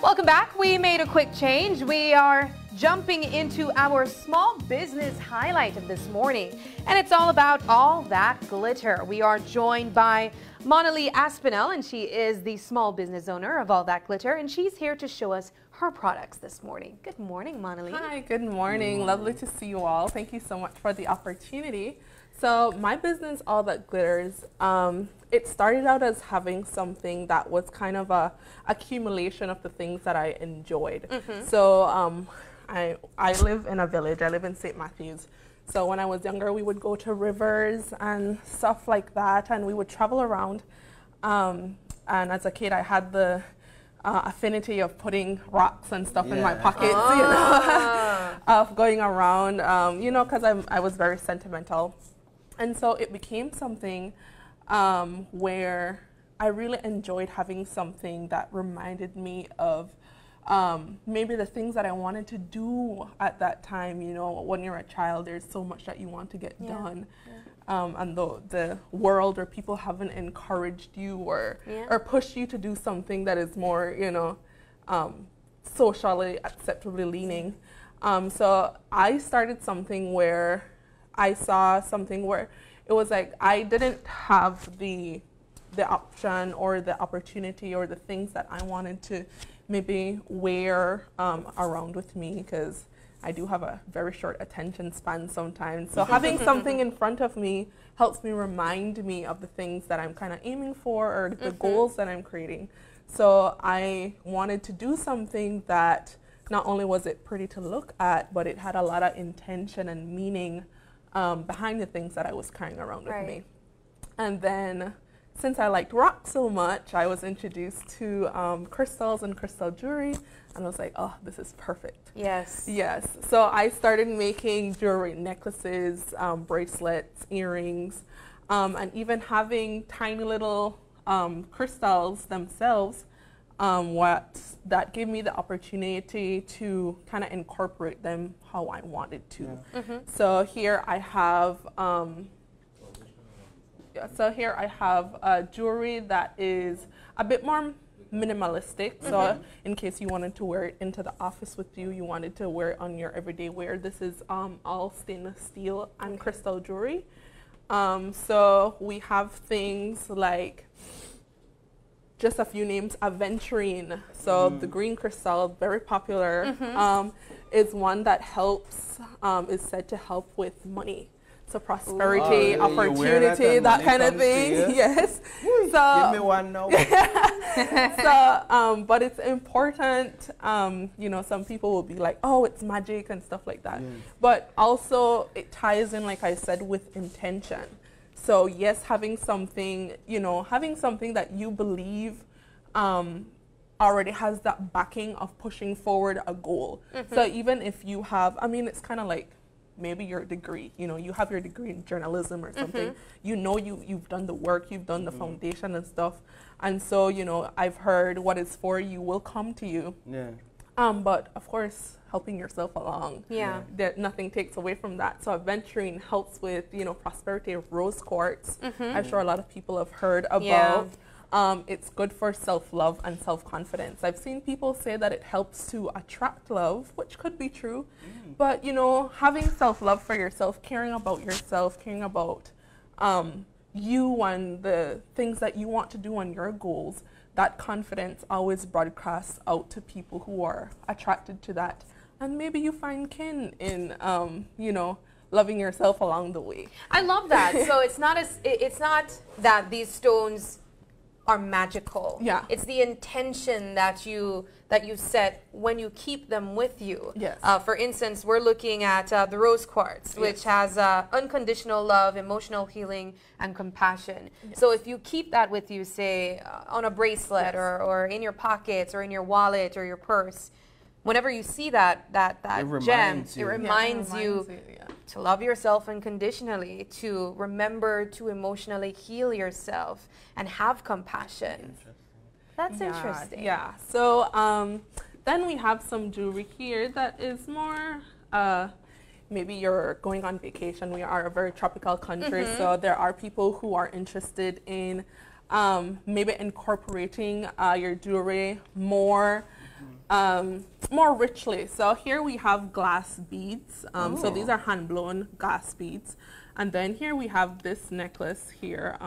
Welcome back. We made a quick change. We are jumping into our small business highlight of this morning, and it's all about all that glitter. We are joined by Monali Aspinall, and she is the small business owner of All That Glitter, and she's here to show us her products this morning. Good morning, Monali. Hi, good morning. Lovely to see you all. Thank you so much for the opportunity. So my business, All That Glitters, it started out as having something that was kind of a accumulation of the things that I enjoyed. So I live in a village. I live in St. Matthews. So when I was younger, we would go to rivers and stuff like that, and we would travel around. And as a kid, I had the affinity of putting rocks and stuff in my pockets, you know, of going around, you know, because I was very sentimental. And so it became something where I really enjoyed having something that reminded me of maybe the things that I wanted to do at that time. You know, when you're a child, there's so much that you want to get done. And the world or people haven't encouraged you or pushed you to do something that is more, you know, socially acceptably leaning. So I started something where I saw something where it was like I didn't have the option or the opportunity or the things that I wanted to maybe wear around with me, because I do have a very short attention span sometimes. So having something in front of me helps me remind me of the things that I'm kind of aiming for or the goals that I'm creating. So I wanted to do something that not only was it pretty to look at, but it had a lot of intention and meaning behind the things that I was carrying around with me. And then since I liked rock so much, I was introduced to crystals and crystal jewelry, and I was like, oh, this is perfect. Yes. So I started making jewelry, necklaces, bracelets, earrings, and even having tiny little crystals themselves, that gave me the opportunity to kind of incorporate them how I wanted to. So here I have jewelry that is a bit more minimalistic. So in case you wanted to wear it into the office with you, you wanted to wear it on your everyday wear, this is all stainless steel and crystal jewelry. So we have things like, just a few names, aventurine. So the green crystal, very popular, is one that helps, is said to help with money. So prosperity, opportunity, that kind of thing. Yes. So, give me one now. So, but it's important. You know, some people will be like, "Oh, it's magic" and stuff like that. But also, it ties in, like I said, with intention. So yes, having something, you know, having something that you believe already has that backing of pushing forward a goal. So even if you have, I mean, it's kind of like maybe your degree, you know, you have your degree in journalism or something, you know, you've done the work, you've done the foundation and stuff. And so, you know, I've heard what is for you will come to you. But of course, helping yourself along. That nothing takes away from that. So aventurine helps with, you know, prosperity of rose quartz. I'm sure a lot of people have heard about. It's good for self-love and self-confidence. I've seen people say that it helps to attract love, which could be true. But, you know, having self-love for yourself, caring about yourself, caring about you and the things that you want to do and your goals, that confidence always broadcasts out to people who are attracted to that. And maybe you find kin in, you know, loving yourself along the way. I love that. So it's not that these stones are magical. It's the intention that you set when you keep them with you. For instance, we're looking at the rose quartz, which has unconditional love, emotional healing, and compassion. So if you keep that with you, say on a bracelet or in your pockets or in your wallet or your purse, whenever you see that gem, it reminds you to love yourself unconditionally, to remember to emotionally heal yourself and have compassion. That's interesting. So then we have some jewelry here that is more, maybe you're going on vacation. We are a very tropical country, so there are people who are interested in maybe incorporating your jewelry more more richly. So here we have glass beads. So these are hand-blown glass beads. And then here we have this necklace here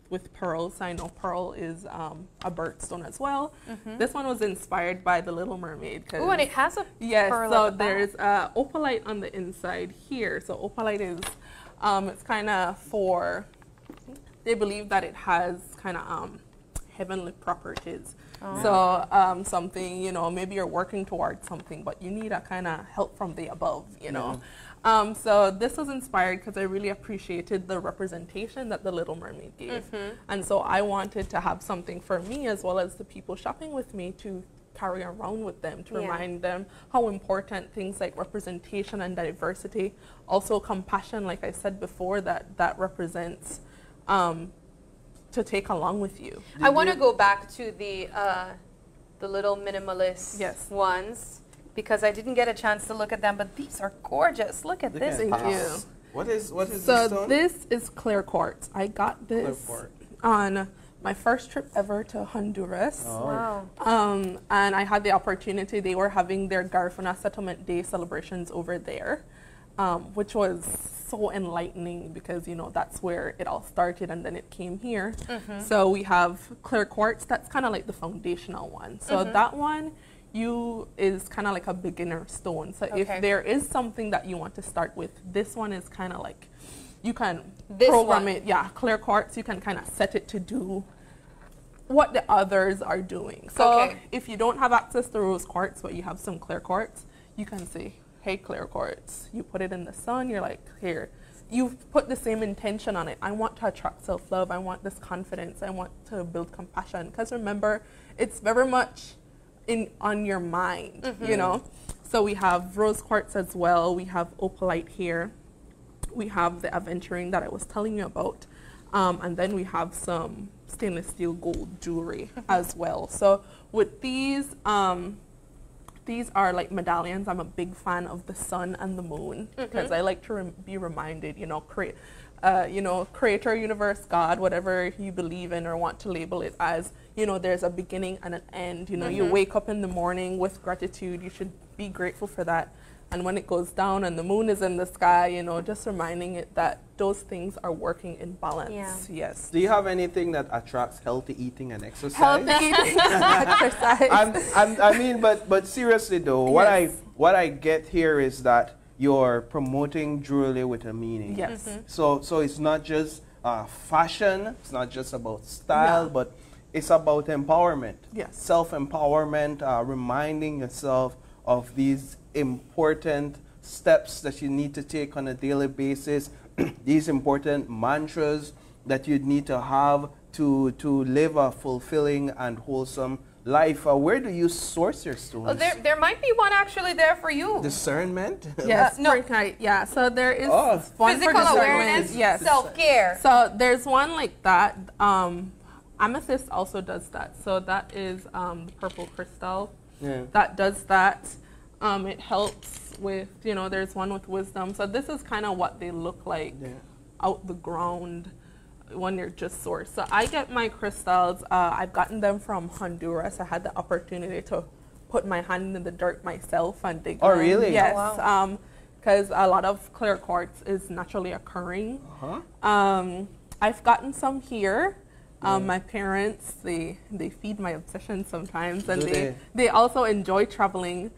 with pearls. I know pearl is a birthstone as well. This one was inspired by The Little Mermaid. Oh, and it has a pearl so at the there's opalite on the inside here. So opalite is, it's kind of for, they believe that it has kind of heavenly properties. So something, you know, maybe you're working towards something, but you need a kind of help from the above, you know. So this was inspired because I really appreciated the representation that The Little Mermaid gave. And so I wanted to have something for me as well as the people shopping with me to carry around with them, to remind them how important things like representation and diversity, also compassion, like I said before, that represents to take along with you. I want to go back to the little minimalist ones, because I didn't get a chance to look at them, but these are gorgeous. Look at this. Thank you. What is this So stone? this is clear quartz. I got this on my first trip ever to Honduras. Wow. And I had the opportunity, they were having their Garifuna Settlement Day celebrations over there, which was so enlightening because, you know, that's where it all started and then it came here. So we have clear quartz, that's kind of like the foundational one. So that one is kind of like a beginner stone. So if there is something that you want to start with, this one is kind of like, you can program it. Yeah, clear quartz, you can kind of set it to do what the others are doing. So if you don't have access to rose quartz, but you have some clear quartz, you can say, hey, clear quartz, you put it in the sun, you're like, here. You've put the same intention on it. I want to attract self-love. I want this confidence. I want to build compassion. Because remember, it's very much on your mind, you know. So we have rose quartz as well. We have opalite here. We have the aventurine that I was telling you about. And then we have some stainless steel gold jewelry as well. So with these are like medallions. I'm a big fan of the sun and the moon because I like to be reminded, you know, creator, universe, God, whatever you believe in or want to label it as, you know, there's a beginning and an end. You know, you wake up in the morning with gratitude. You should be grateful for that. And when it goes down and the moon is in the sky, you know, just reminding it that those things are working in balance. Yes. Do you have anything that attracts healthy eating and exercise? Healthy eating and exercise. I mean, but seriously though, what I get here is that you're promoting jewelry with a meaning. Yes. So it's not just fashion. It's not just about style, but it's about empowerment. Yes. Self-empowerment, reminding yourself of these important steps that you need to take on a daily basis, these important mantras that you need to have to live a fulfilling and wholesome life. Where do you source your stones? Well, there might be one actually there for you. Discernment? Yes, yeah. So there is one physical for awareness, self-care. So there's one like that. Amethyst also does that. So that is the purple crystal. That does that. It helps with, you know, there's one with wisdom. So this is kind of what they look like out the ground when they're just sourced. So I get my crystals. I've gotten them from Honduras. I had the opportunity to put my hand in the dirt myself and dig them. Oh, really? Yes. Oh, wow. Because a lot of clear quartz is naturally occurring. I've gotten some here. My parents, they feed my obsession sometimes, and they also enjoy traveling.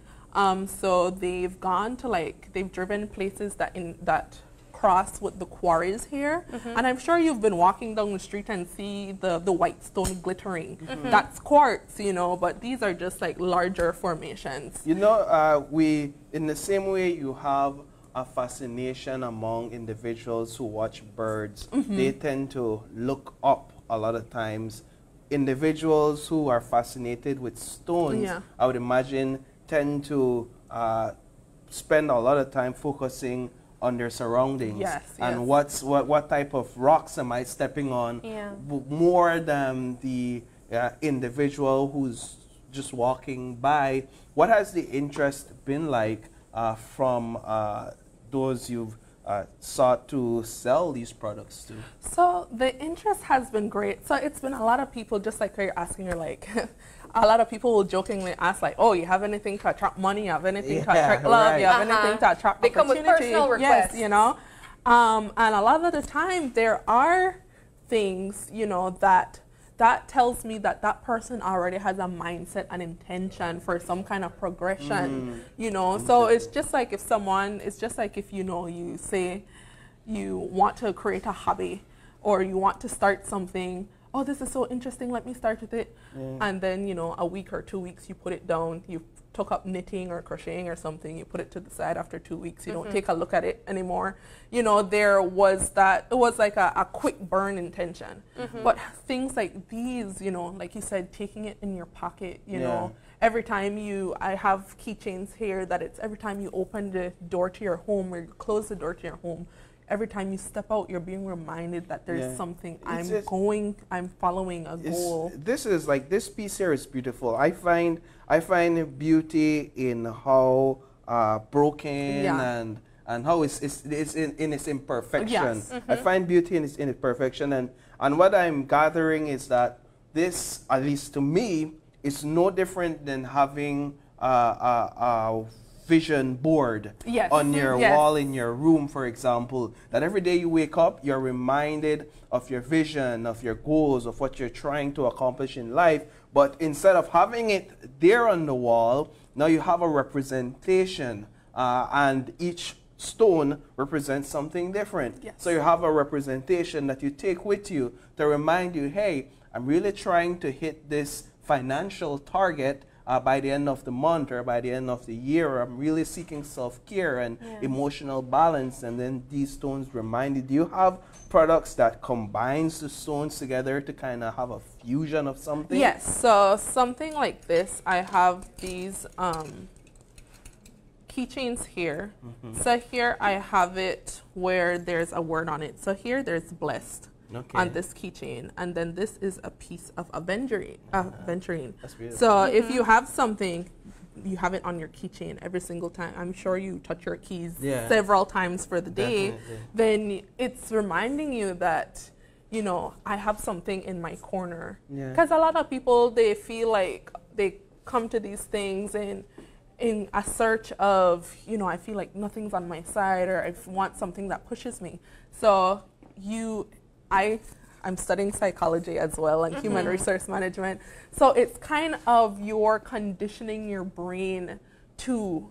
So they've gone to they've driven places that cross with the quarries here. And I'm sure you've been walking down the street and see the white stone glittering. That's quartz, you know, but these are just like larger formations. You know, in the same way you have a fascination among individuals who watch birds, they tend to look up a lot of times. Individuals who are fascinated with stones, I would imagine, tend to spend a lot of time focusing on their surroundings and what type of rocks am I stepping on, more than the individual who's just walking by. What has the interest been like from those you've sought to sell these products to? So the interest has been great. So it's been a lot of people, just like you're asking, you're like, a lot of people will jokingly ask like, oh, you have anything to attract money, you have anything to attract love, you have anything to attract they come with personal requests. Yes, you know. And a lot of the time there are things, you know, that tells me that that person already has a mindset and intention for some kind of progression, you know. So it's just like if you know, you say you want to create a hobby or you want to start something. Oh, this is so interesting, let me start with it. And then, you know, a week or 2 weeks you put it down, you took up knitting or crocheting or something, you put it to the side. After 2 weeks you don't take a look at it anymore. You know, there was that, it was like a quick burn intention. But things like these, you know, like you said, taking it in your pocket, you know, every time I have keychains here that it's every time you open the door to your home or you close the door to your home, every time you step out, you're being reminded that there's something I'm following a goal. This piece here is beautiful. I find beauty in how broken and how it's in its imperfection. Yes. I find beauty in its imperfection, and what I'm gathering is that this, at least to me, is no different than having a vision board on your wall in your room, for example, that every day you wake up, you're reminded of your vision, of your goals, of what you're trying to accomplish in life. But instead of having it there on the wall, now you have a representation, and each stone represents something different. So you have a representation that you take with you to remind you, hey, I'm really trying to hit this financial target by the end of the month or by the end of the year. I'm really seeking self-care and emotional balance, and then these stones remind you. Do you have products that combines the stones together to kind of have a fusion of something? Yes, so something like this. I have these keychains here. So here I have it where there's a word on it. So here there's blessed. On this keychain, and then this is a piece of aventurine. That's beautiful. So if you have something, you have it on your keychain every single time. I'm sure you touch your keys several times for the day. Then it's reminding you that, you know, I have something in my corner. Because a lot of people, they feel like they come to these things in a search of, you know, I feel like nothing's on my side, or I want something that pushes me. So I'm studying psychology as well and human resource management. So it's kind of you're conditioning your brain to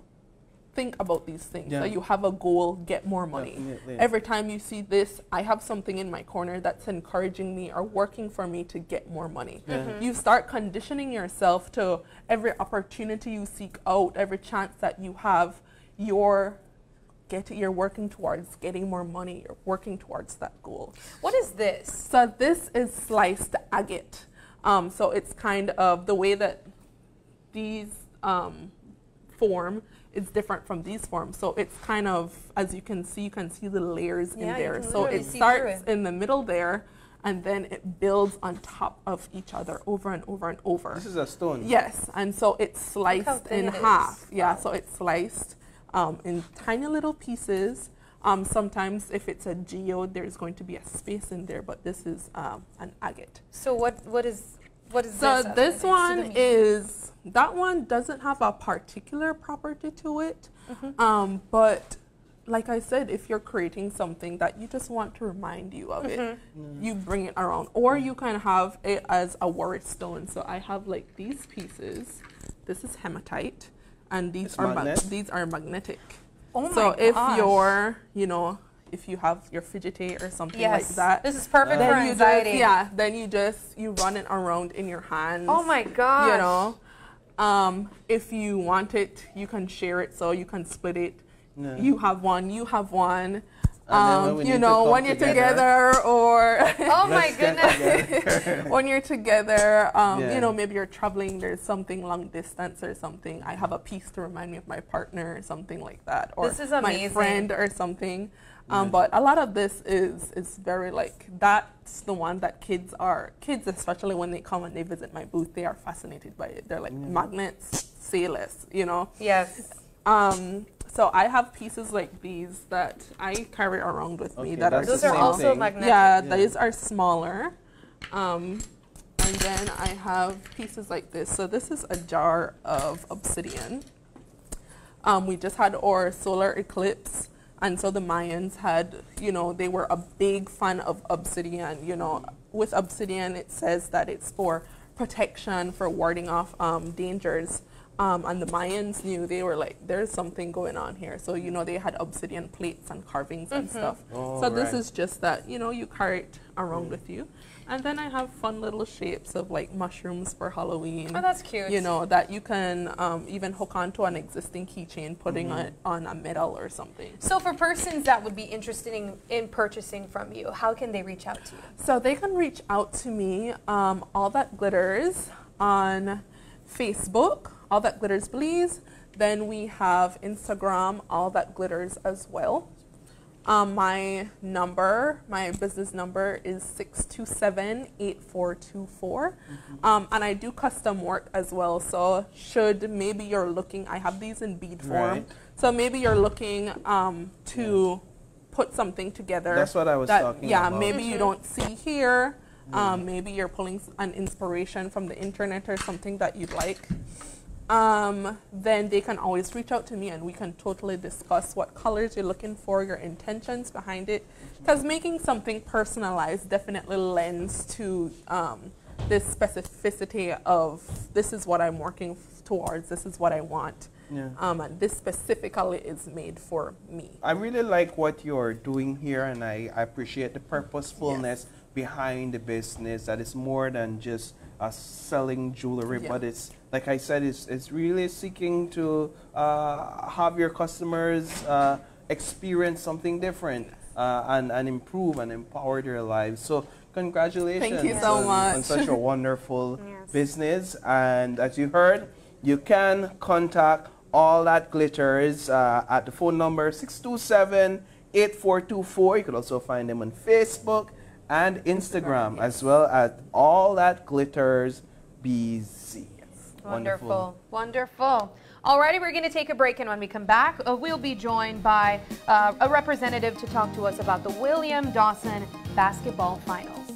think about these things. So you have a goal, get more money. Definitely. Every time you see this, I have something in my corner that's encouraging me or working for me to get more money. You start conditioning yourself to every opportunity you seek out, every chance that you have, you're working towards getting more money. You're working towards that goal. What is this? So this is sliced agate. So it's kind of the way that these form is different from these forms. So it's kind of, as you can see the layers in there. So it starts in the middle there, and then it builds on top of each other over and over and over. This is a stone. Yes, and so it's sliced in half. Yeah, so it's sliced in tiny little pieces. Sometimes if it's a geode, there's going to be a space in there, but this is an agate. So what is so this one is, that one doesn't have a particular property to it, but like I said, if you're creating something that you just want to remind you of it, you bring it around, or you can have it as a worry stone. So I have like these pieces. This is hematite. And these are magnetic. Oh my gosh. So if you're, you know, if you have your fidgety or something like that, this is perfect for anxiety. Then you run it around in your hands. Oh my gosh. You know, if you want it, you can share it, so you can split it. You have one, you have one. You know, when you're together, or oh my goodness, when you're together, you know, maybe you're traveling, there's something long distance or something. I have a piece to remind me of my partner or something like that, or this is amazing. My friend or something. But a lot of this is very like, that's the one that kids, especially when they come and they visit my booth, they are fascinated by it. They're like, magnets, say less, you know? Yes. So I have pieces like these that I carry around with me that are those are also magnetic. Yeah, these are smaller. And And then I have pieces like this. So this is a jar of obsidian. We just had our solar eclipse. And so the Mayans had, you know, they were a big fan of obsidian. You know, with obsidian, it says that it's for protection, for warding off dangers. And the Mayans knew, they were like, there's something going on here. So, you know, they had obsidian plates and carvings and stuff. Oh, so this is just that, you know, you carry it around with you. And then I have fun little shapes of like mushrooms for Halloween. Oh, that's cute. You know, that you can even hook onto an existing keychain, putting it on a medal or something. So for persons that would be interested in purchasing from you, how can they reach out to you? So they can reach out to me, All That Glitters on Facebook, All That Glitters Belize. Then we have Instagram, All That Glitters as well. My business number is 627-8424. And I do custom work as well. So should maybe you're looking, I have these in bead form. Right. So maybe you're looking to put something together. That's what I was talking about. Yeah, maybe you don't see here. Maybe you're pulling an inspiration from the internet or something that you'd like. Then they can always reach out to me and we can totally discuss what colors you're looking for, your intentions behind it. Because making something personalized definitely lends to this specificity of this is what I'm working towards, this is what I want. Yeah. And this specifically is made for me. I really like what you're doing here, and I appreciate the purposefulness behind the business, that it's more than just selling jewelry, but it's, like I said, it's really seeking to have your customers experience something different and improve and empower their lives. So congratulations. Thank you so much. On such a wonderful business. And as you heard, you can contact All That Glitters at the phone number 627-8424. You can also find them on Facebook and Instagram, as well as All That Glitters BZ. Wonderful. Wonderful. Alrighty, we're going to take a break, and when we come back, we'll be joined by a representative to talk to us about the William Dawson basketball finals.